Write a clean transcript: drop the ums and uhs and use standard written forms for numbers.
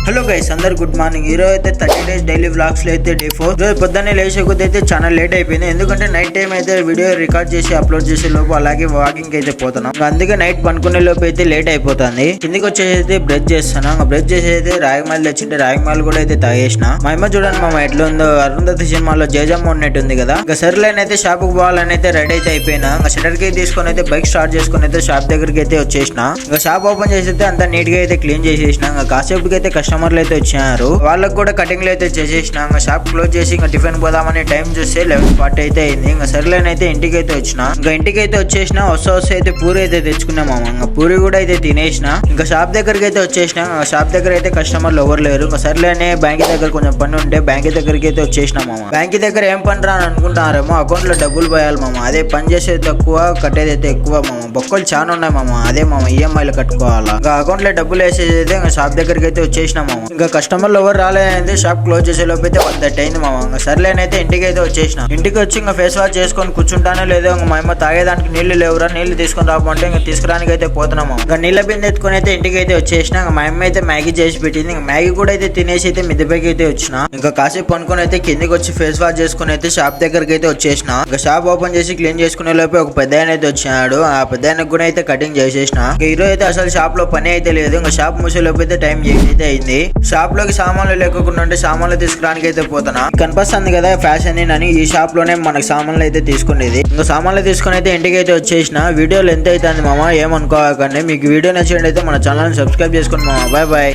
Hello guys, అందరు good morning. ఈరోజు అయితే 30 days డైలీ వ్లాగ్స్ లో అయితే డే 4. రోజు పొద్దున్నే లేచే కొద్ది అయితే చాలా లేట్ అయిపోయింది. ఎందుకంటే నైట్ టైం అయితే వీడియో రికార్డ్ చేసి అప్లోడ్ చేసే లోపు అలాగే వాకింగ్ అయితే పోతున్నాం. అందుకే నైట్ పనుకునే లోపు అయితే లేట్ అయిపోతుంది. కిందికి వచ్చేసి అయితే బ్రష్ చేస్తున్నాం. బ్రష్ చేసి అయితే రాగిమాలు తెచ్చింటే రాగిమాలు కూడా అయితే తాగేసిన. మా అమ్మ చూడండి మామ ఎట్లా ఉందో, అరుంధతి సినిమాలో జయజమ్మ ఉన్నట్టు ఉంది కదా. ఇంకా సర్లేని అయితే షాప్ కు పోవాలని అయితే రెడీ అయితే అయిపోయినా. ఇంకా షటర్ కి తీసుకొని అయితే బైక్ స్టార్ట్ చేసుకుని అయితే షాప్ దగ్గరికి అయితే వచ్చేసిన. ఇంకా షాప్ ఓపెన్ చేసి అయితే అంతా నీట్ గా అయితే క్లీన్ చేసేసిన. ఇంకా కాసేపుకి అయితే కస్టమర్లు అయితే వచ్చారు. వాళ్ళకి కూడా కటింగ్లు అయితే చేసేసిన. ఇంకా షాప్ క్లోజ్ చేసి ఇంకా టిఫిన్ పోదామని టైం చూస్తే 11:40 అయితే అయింది. ఇంకా సర్లేనైతే ఇంటికి అయితే వచ్చిన. ఇంకా ఇంటికి అయితే వచ్చేసిన. వస్తే అయితే పూరి అయితే తెచ్చుకున్నాము. ఇంకా పూరి కూడా అయితే తినేసిన. ఇంకా షాప్ దగ్గరికి అయితే వచ్చేసిన. షాప్ దగ్గర అయితే కస్టమర్లు ఎవరు లేరు. ఇంకా సర్లేనే బ్యాంక్ దగ్గర కొంచెం పని ఉంటే బ్యాంక్ దగ్గరికి అయితే వచ్చేసిన మామ. బ్యాంక్ దగ్గర ఏం పని రా అని అనుకుంటున్నారేమో, అకౌంట్ లో డబ్బులు పోయాలి మామ. అదే పని చేసేది తక్కువ, కట్టేది అయితే ఎక్కువ మామ. బొక్కలు చాలా ఉన్నాయి మామ. అదే మామ ఈఎంఐలు కట్టుకోవాలా. ఇంకా అకౌంట్ లో డబ్బులు వేసేది అయితే ఇంకా షాప్ దగ్గరికి అయితే వచ్చేసిన మామ. ఇంకా కస్టమర్లు ఎవరు రాలేదంటే షాప్ క్లోజ్ చేసే లోపు అయితే 1:30 అయింది మామ. ఇంకా సర్లేనైతే ఇంటికి అయితే వచ్చేసిన. ఇంటికి వచ్చి ఇంకా ఫేస్ వాష్ చేసుకొని కూర్చుంటానో లేదో, ఇంకా మా అమ్మ తాగేదానికి నీళ్లు లేవురా, నీళ్లు తీసుకొని రాకుంటే ఇంకా తీసుకురానికి అయితే పోతున్నాము. ఇంకా నీళ్ళ బిందె ఎత్తుకొని అయితే ఇంటికి అయితే వచ్చేసిన. ఇంకా మా అమ్మ అయితే మ్యాగీ చేసి పెట్టింది. ఇంకా మ్యాగీ కూడా అయితే తినేసి అయితే మిద్దెపైకి అయితే వచ్చిన. ఇంకా కాసేపు అనుకుని అయితే కిందికి వచ్చి ఫేస్ వాష్ చేసుకుని అయితే షాప్ దగ్గరికి అయితే వచ్చేసిన. ఇంకా షాప్ ఓపెన్ చేసి క్లీన్ చేసుకునే లోపే ఒక పెద్ద ఆయన అయితే వచ్చినాడు. ఆ పెద్ద ఆయనకు కూడా అయితే కటింగ్ చేసేసిన. ఈరోజు అయితే అసలు షాప్ లో పని అయితే లేదు. ఇంకా షాప్ మూసే లోపు అయితే టైం అయితే అయింది. షాప్ లోకి సామాన్లు లేకుండా ఉంటే సామాన్లు తీసుకురానికి అయితే పోతున్నా. కనిపిస్తుంది కదా ఫ్యాషన్ అని, ఈ షాప్ లోనే మనకు సామాన్లు అయితే తీసుకునేది. ఇంకా సామాన్లు తీసుకుని అయితే ఇంటికి అయితే వచ్చేసిన. వీడియోలు ఎంత అవుతుంది మామ ఏమనుకోకండి. మీకు వీడియో నచ్చినట్లయితే మన ఛానల్ సబ్స్క్రైబ్ చేసుకోండి మామ. Bye bye.